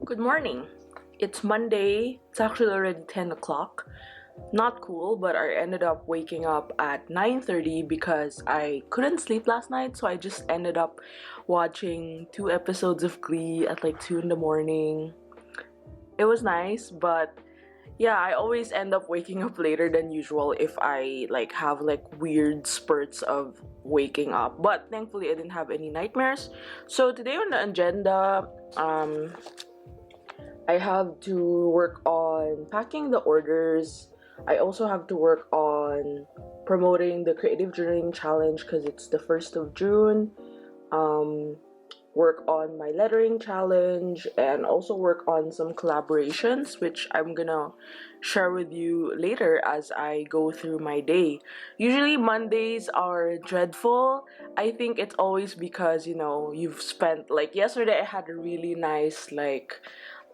Good morning. It's Monday. It's actually already 10 o'clock. Not cool, but I ended up waking up at 9:30 because I couldn't sleep last night, so I just ended up watching 2 episodes of Glee at like 2 in the morning. It was nice, but yeah, I always end up waking up later than usual if I have weird spurts of waking up. But thankfully I didn't have any nightmares. So today on the agenda, I have to work on packing the orders. I also have to work on promoting the creative journaling challenge because it's the 1st of June. Work on my lettering challenge and also work on some collaborations, which I'm gonna share with you later as I go through my day. Usually Mondays are dreadful. I think it's always because you've spent, like, yesterday I had a really nice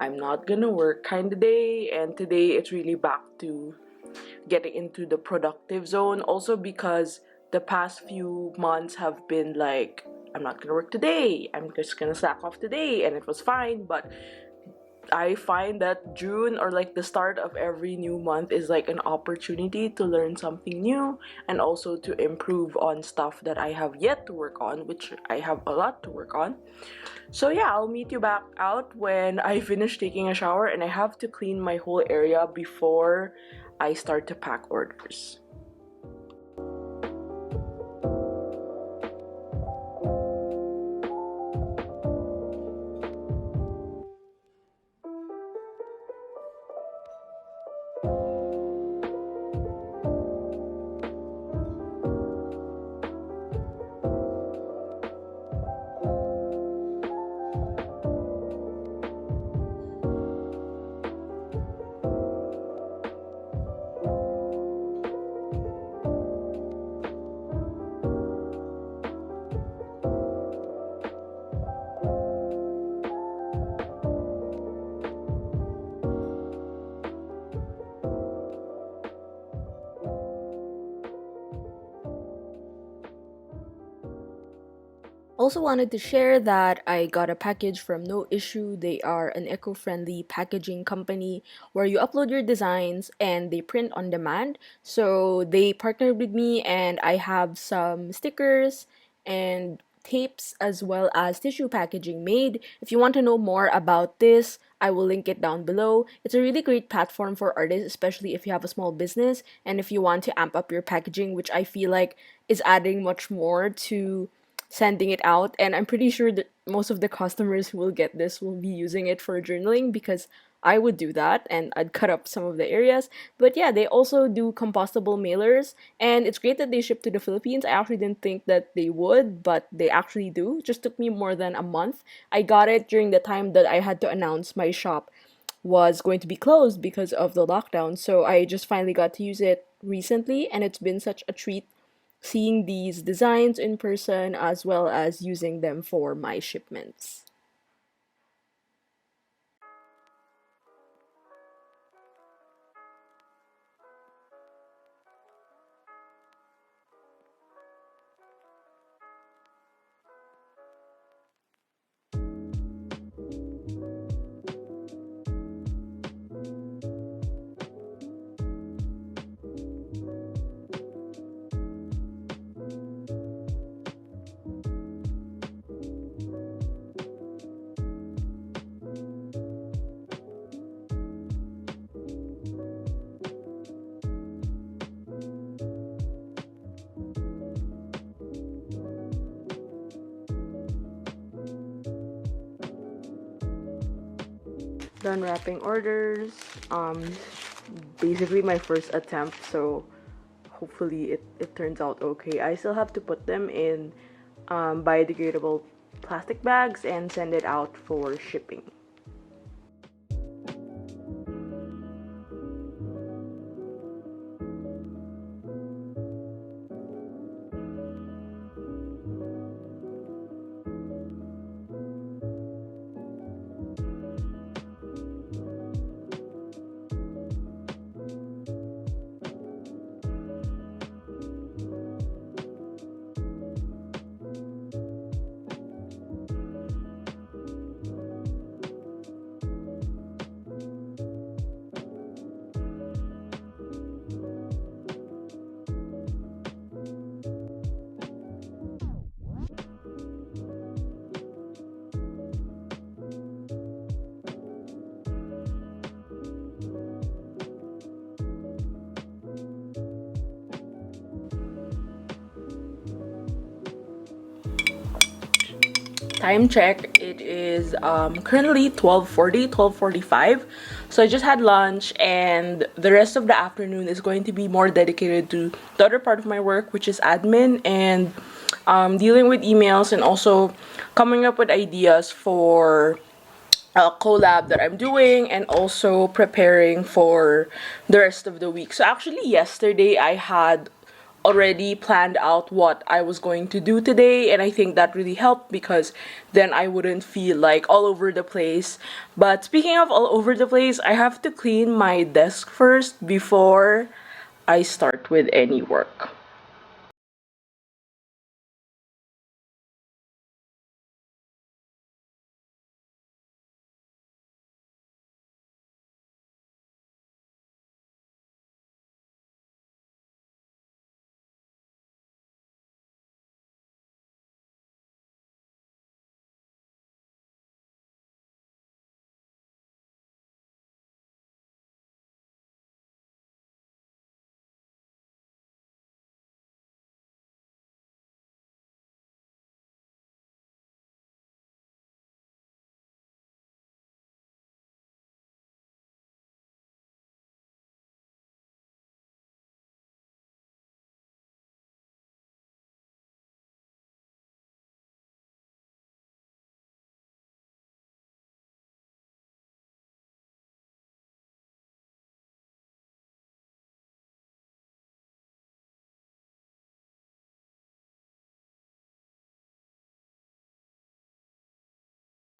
I'm not gonna work kind of day, and today it's really back to getting into the productive zone. Also because the past few months have been like, I'm not gonna work today, I'm just gonna slack off today, and it was fine. But I find that June, or like the start of every new month, is like an opportunity to learn something new and also to improve on stuff that I have yet to work on, which I have a lot to work on. So yeah, I'll meet you back out when I finish taking a shower, and I have to clean my whole area before I start to pack orders. Also wanted to share that I got a package from No Issue. They are an eco-friendly packaging company where you upload your designs and they print on demand. So they partnered with me and I have some stickers and tapes as well as tissue packaging made. If you want to know more about this, I will link it down below. It's a really great platform for artists, especially if you have a small business and if you want to amp up your packaging, which I feel like is adding much more to sending it out. And I'm pretty sure that most of the customers who will get this will be using it for journaling because I would do that and I'd cut up some of the areas. But yeah, they also do compostable mailers, and it's great that they ship to the Philippines. I actually didn't think that they would, but they actually do. It just took me more than a month. I got it during the time that I had to announce my shop was going to be closed because of the lockdown. So I just finally got to use it recently, and it's been such a treat seeing these designs in person as well as using them for my shipments. Done wrapping orders. Basically my first attempt, so hopefully it turns out okay. I still have to put them in biodegradable plastic bags and send it out for shipping. Time check, it is currently 12:45. So I just had lunch, and the rest of the afternoon is going to be more dedicated to the other part of my work, which is admin and dealing with emails, and also coming up with ideas for a collab that I'm doing, and also preparing for the rest of the week. So actually yesterday I had already planned out what I was going to do today, and I think that really helped because then I wouldn't feel like all over the place. But speaking of all over the place, I have to clean my desk first before I start with any work.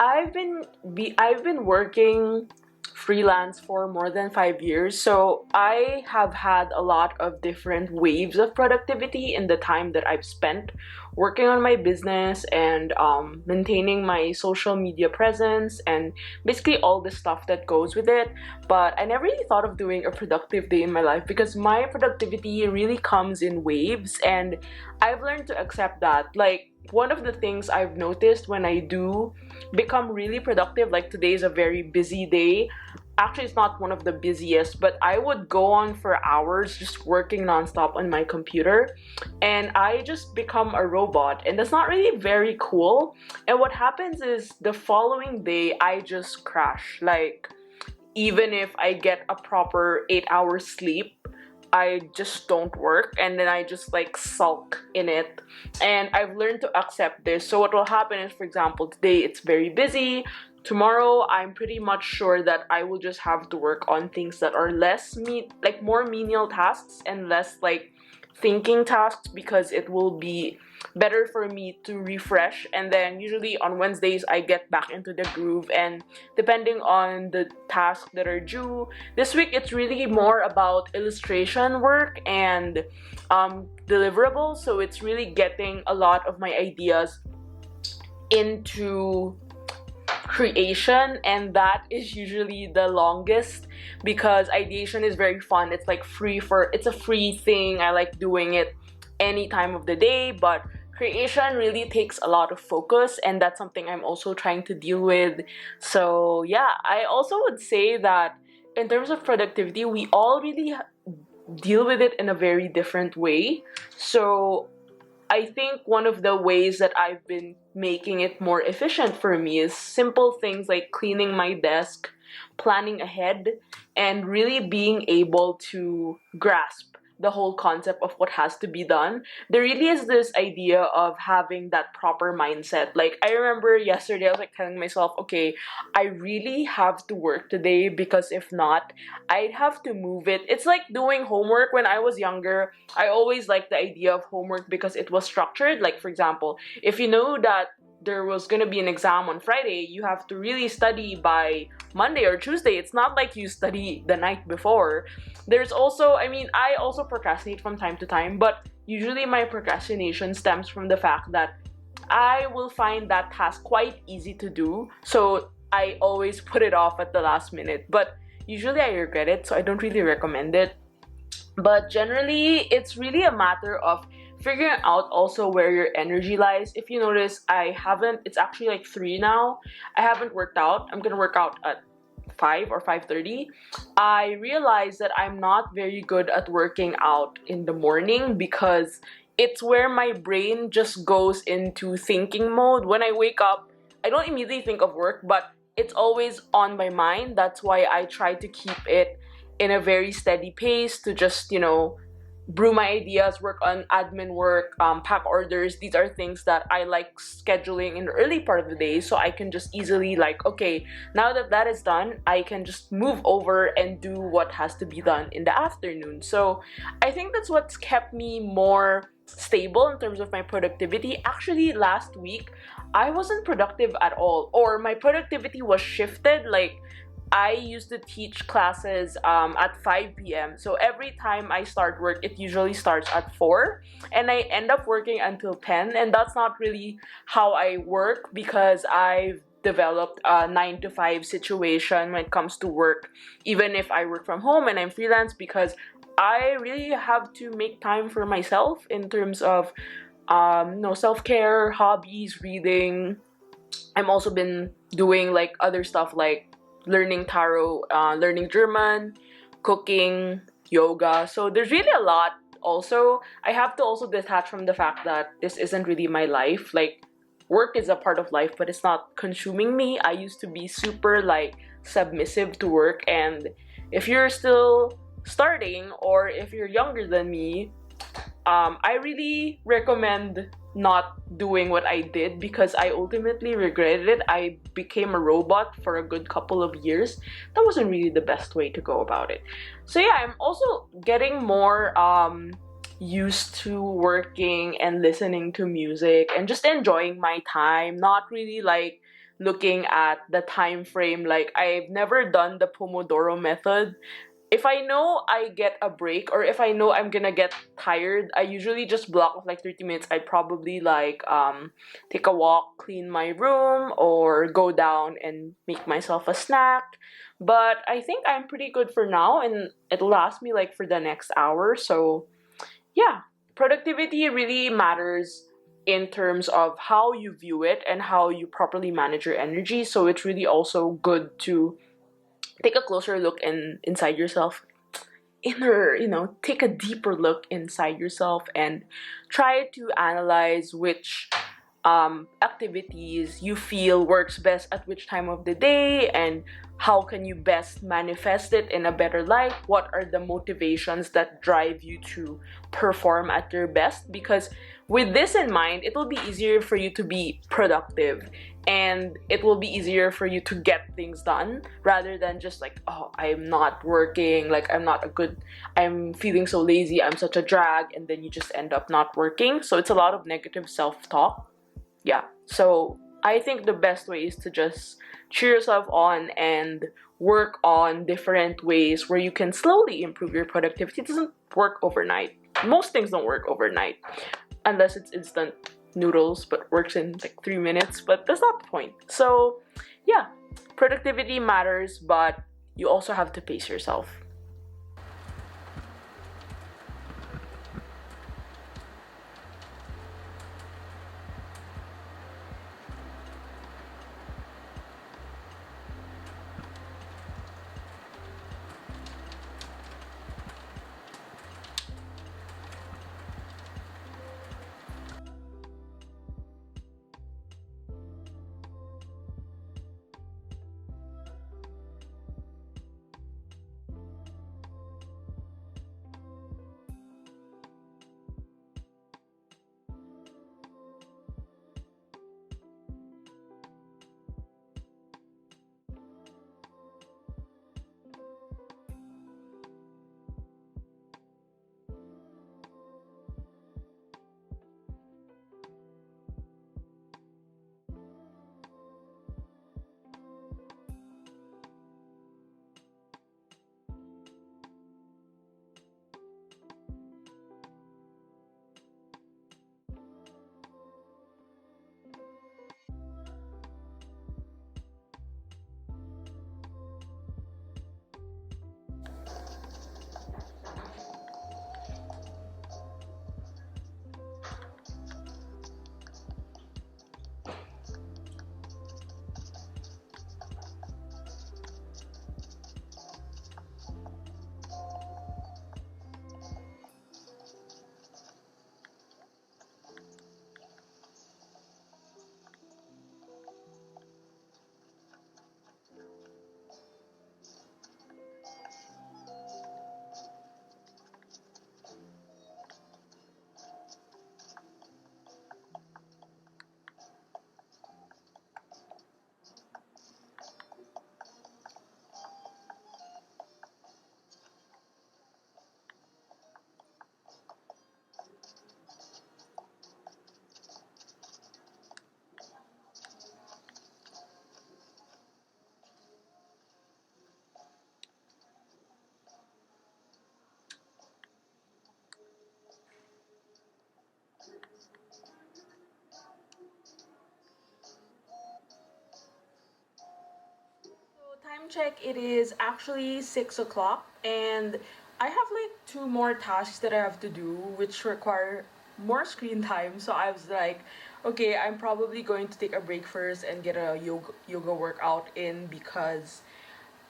I've been working freelance for more than 5 years, so I have had a lot of different waves of productivity in the time that I've spent working on my business and maintaining my social media presence and basically all the stuff that goes with it. But I never really thought of doing a productive day in my life because my productivity really comes in waves, and I've learned to accept that. Like, one of the things I've noticed when I do become really productive, like today is a very busy day. Actually, it's not one of the busiest, but I would go on for hours just working nonstop on my computer, and I just become a robot, and that's not really very cool. And what happens is the following day I just crash. Like, even if I get a proper 8 hours sleep, I just don't work, and then I just like sulk in it. And I've learned to accept this. So what will happen is, for example, today it's very busy. Tomorrow I'm pretty much sure that I will just have to work on things that are like more menial tasks and less like thinking tasks, because it will be better for me to refresh. And then usually on Wednesdays I get back into the groove, and depending on the tasks that are due this week, it's really more about illustration work and deliverables. So it's really getting a lot of my ideas into creation, and that is usually the longest because ideation is very fun. It's like it's a free thing. I like doing it any time of the day, but creation really takes a lot of focus, and that's something I'm also trying to deal with. So yeah, I also would say that in terms of productivity, we all really deal with it in a very different way. So I think one of the ways that I've been making it more efficient for me is simple things like cleaning my desk, planning ahead, and really being able to grasp the whole concept of what has to be done. There really is this idea of having that proper mindset. Like, I remember yesterday I was like telling myself, okay, I really have to work today because if not, I'd have to move it. It's like doing homework. When I was younger, I always liked the idea of homework because it was structured. Like, for example, if you know that there was going to be an exam on Friday, you have to really study by Monday or Tuesday. It's not like you study the night before. There's also, I mean, I also procrastinate from time to time, but usually my procrastination stems from the fact that I will find that task quite easy to do. So I always put it off at the last minute. But usually I regret it, so I don't really recommend it. But generally, it's really a matter of figuring out also where your energy lies. If you notice, it's actually like 3 now. I haven't worked out. I'm gonna work out at 5 or 5:30. I realized that I'm not very good at working out in the morning because it's where my brain just goes into thinking mode. When I wake up, I don't immediately think of work, but it's always on my mind. That's why I try to keep it in a very steady pace to just, brew my ideas, work on admin work, pack orders. These are things that I like scheduling in the early part of the day so I can just easily, like, okay, now that that is done, I can just move over and do what has to be done in the afternoon. So I think that's what's kept me more stable in terms of my productivity. Actually, last week, I wasn't productive at all, or my productivity was shifted. Like, I used to teach classes at 5 p.m. So every time I start work, it usually starts at 4. And I end up working until 10. And that's not really how I work, because I've developed a 9 to 5 situation when it comes to work, even if I work from home and I'm freelance, because I really have to make time for myself in terms of self-care, hobbies, reading. I'm also been doing like other stuff like learning tarot, learning German, cooking, yoga. So there's really a lot. Also, I have to also detach from the fact that this isn't really my life. Like, work is a part of life, but it's not consuming me. I used to be super like submissive to work, and if you're still starting or if you're younger than me, I really recommend not doing what I did, because I ultimately regretted it. I became a robot for a good couple of years. That wasn't really the best way to go about it. So yeah, I'm also getting more used to working and listening to music and just enjoying my time, not really like looking at the time frame. Like, I've never done the Pomodoro method. If I know I get a break, or if I know I'm gonna get tired, I usually just block off like 30 minutes. I'd probably like take a walk, clean my room, or go down and make myself a snack. But I think I'm pretty good for now, and it'll last me like for the next hour. So yeah, productivity really matters in terms of how you view it and how you properly manage your energy. So it's really also good to take a closer look inside yourself, take a deeper look inside yourself and try to analyze which activities you feel works best at which time of the day, and how can you best manifest it in a better life. What are the motivations that drive you to perform at your best? Because with this in mind, it will be easier for you to be productive, and it will be easier for you to get things done, rather than just like, oh, I'm not working, like I'm feeling so lazy, I'm such a drag, and then you just end up not working. So it's a lot of negative self-talk. Yeah, so I think the best way is to just cheer yourself on and work on different ways where you can slowly improve your productivity. It doesn't work overnight. Most things don't work overnight, unless it's instant noodles, but works in like 3 minutes. But that's not the point. So yeah, productivity matters, but you also have to pace yourself. check, it is actually 6 o'clock, and I have like two more tasks that I have to do which require more screen time. So I was like, okay, I'm probably going to take a break first and get a yoga workout in, because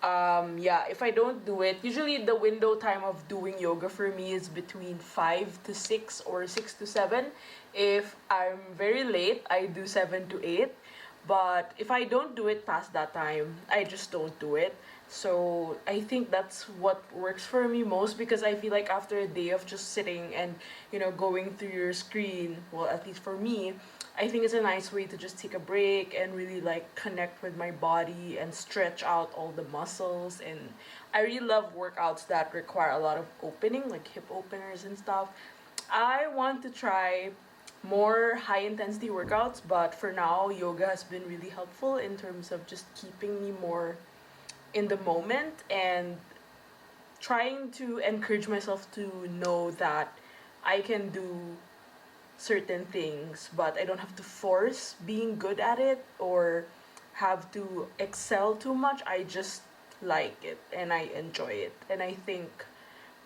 yeah, if I don't do it, usually the window time of doing yoga for me is between 5 to 6 or 6 to 7. If I'm very late, I do 7 to 8. But if I don't do it past that time, I just don't do it. So I think that's what works for me most, because I feel like after a day of just sitting and, going through your screen, well, at least for me, I think it's a nice way to just take a break and really like connect with my body and stretch out all the muscles. And I really love workouts that require a lot of opening, like hip openers and stuff. I want to try more high intensity workouts, but for now, yoga has been really helpful in terms of just keeping me more in the moment and trying to encourage myself to know that I can do certain things, but I don't have to force being good at it or have to excel too much. I just like it and I enjoy it. And I think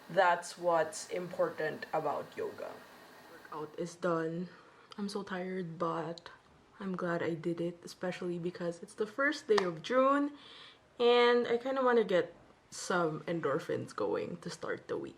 that's what's important about yoga. Workout is done. I'm so tired, but I'm glad I did it, especially because it's the first day of June and I kind of want to get some endorphins going to start the week.